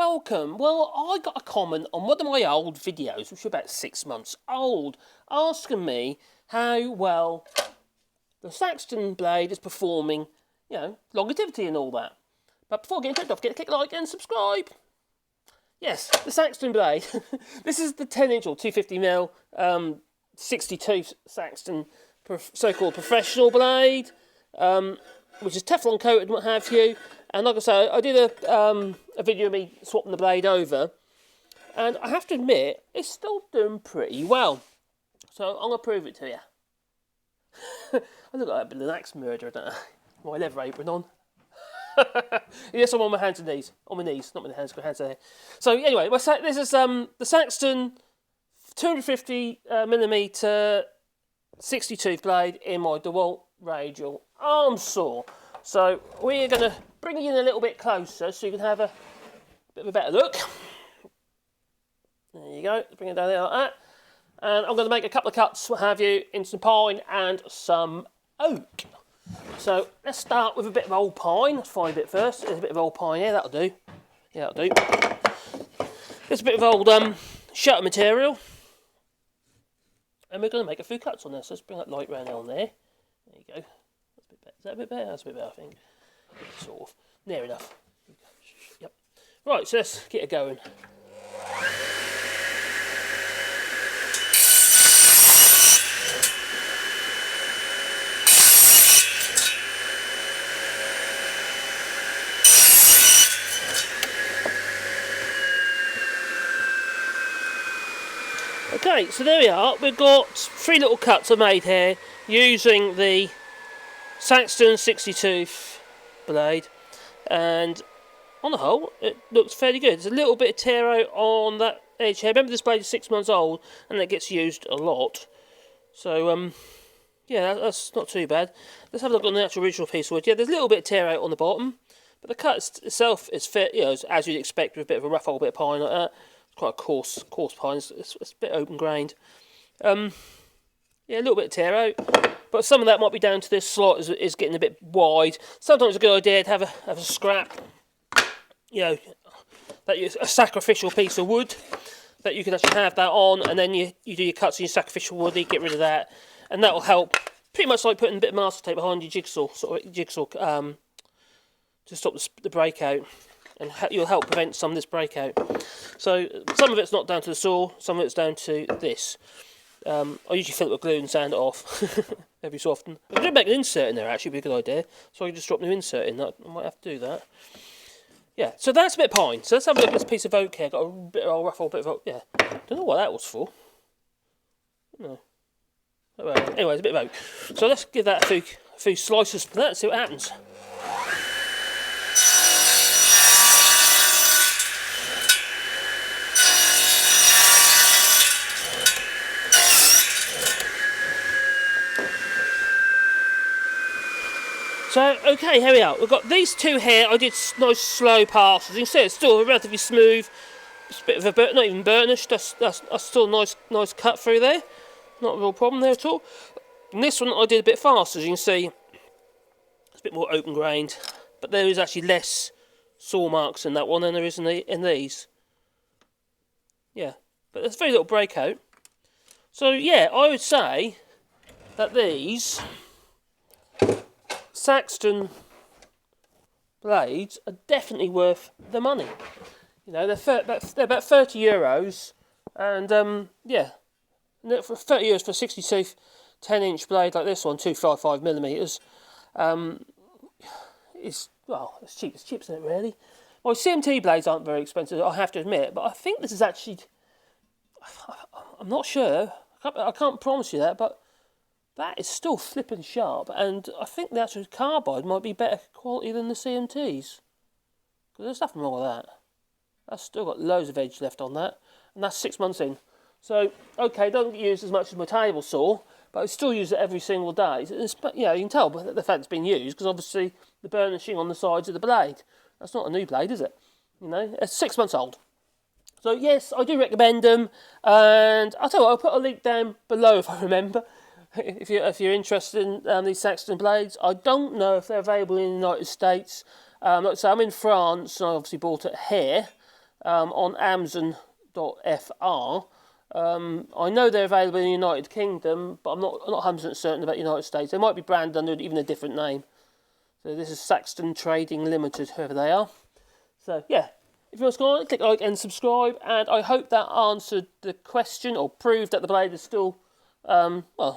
welcome. Well, I got a comment on one of my old videos, which are about 6 months old, asking me how well the Saxton blade is performing, longevity and all that. But before getting into it, don't forget to click like and subscribe. Yes, the Saxton blade. This is the 10-inch or 250mm 62 Saxton so-called professional blade, which is Teflon coated and what have you. And like I say, I did a video of me swapping the blade over, and I have to admit, it's still doing pretty well. So I'm going to prove it to you. I look like a bit of an axe murderer, don't I? My leather apron on. Yes, I'm on my hands and knees. On my knees, not my hands, got hands there. So anyway, this is the Saxton 250mm 62 blade in my DeWalt radial arm saw. So we're going to bring you in a little bit closer so you can have a bit of a better look. There you go, bring it down there like that. And I'm going to make a couple of cuts, what have you, in some pine and some oak. So let's start with a bit of old pine. Let's find a bit first. There's a bit of old pine here, that'll do. Yeah, that'll do. There's a bit of old shutter material. And we're going to make a few cuts on this. Let's bring that light round on there. There you go. That's a bit better. Is that a bit better? That's a bit better, I think. Sort of. Near enough. Yep. Right, so let's get it going. Okay, so there we are. We've got 3 little cuts I made here using the Saxton 62 blade, and on the whole it looks fairly good. There's a little bit of tear out on that edge here. Remember, this blade is 6 months old and it gets used a lot, so yeah, that's not too bad. Let's have a look on the actual original piece of wood. Yeah, there's a little bit of tear out on the bottom, but the cut itself is fair, as you'd expect with a bit of a rough old bit of pine like that. Quite a coarse pine. It's a bit open grained. Yeah, a little bit of tear out, but some of that might be down to this slot is getting a bit wide. Sometimes it's a good idea to have a scrap, that is a sacrificial piece of wood that you can actually have that on, and then you do your cuts in your sacrificial wood. You get rid of that, and that will help. Pretty much like putting a bit of master tape behind your jigsaw, to stop the breakout. And you'll help prevent some of this breakout. So some of it's not down to the saw, some of it's down to this. I usually fill it with glue and sand it off every so often. I could make an insert in there, actually, would be a good idea. So I can just drop a new insert in. I might have to do that. Yeah, so that's a bit of pine. So let's have a look at this piece of oak here. Got a bit of old rough old bit of oak. Yeah, don't know what that was for. No. Well, anyway, it's a bit of oak. So let's give that a few slices for that and see what happens. So, okay, here we are. We've got these two here. I did nice slow passes. You can see it's still relatively smooth. It's a bit of a not even burnished. That's still a nice cut through there. Not a real problem there at all. And this one I did a bit faster. As you can see, it's a bit more open grained, but there is actually less saw marks in that one than there is in these. Yeah, but there's very little breakout. So yeah, I would say that these Saxton blades are definitely worth the money. They're about €30, and yeah, for €30 for a 62 10-inch blade like this one, 255mm, it's cheap. It's cheap, isn't it? Really. Well, CMT blades aren't very expensive, I have to admit, but I think this is actually, I'm not sure. I can't promise you that, but that is still flipping sharp, and I think the actual carbide might be better quality than the CMTs. Because there's nothing wrong with that. That's still got loads of edge left on that, and that's 6 months in. So, okay, don't get used as much as my table saw, but I still use it every single day. You can tell by the fact it's been used, because obviously the burnishing on the sides of the blade. That's not a new blade, is it? It's 6 months old. So yes, I do recommend them, and I'll tell you what, I'll put a link down below if I remember. If you're interested in these Saxton blades, I don't know if they're available in the United States. Like I say, I'm in France, and I obviously bought it here. on Amazon.fr. I know they're available in the United Kingdom, but I'm not 100% certain about the United States. They might be branded under even a different name. So this is Saxton Trading Limited, whoever they are. So yeah, if you want to go on, click like and subscribe, and I hope that answered the question or proved that the blade is still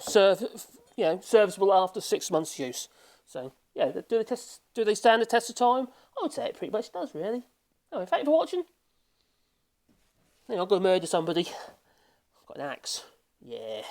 serviceable after 6 months use. So yeah, do they stand the test of time? I would say it pretty much does, really. Anyway, thank you for watching. I think I've got to murder somebody. I've got an axe. Yeah.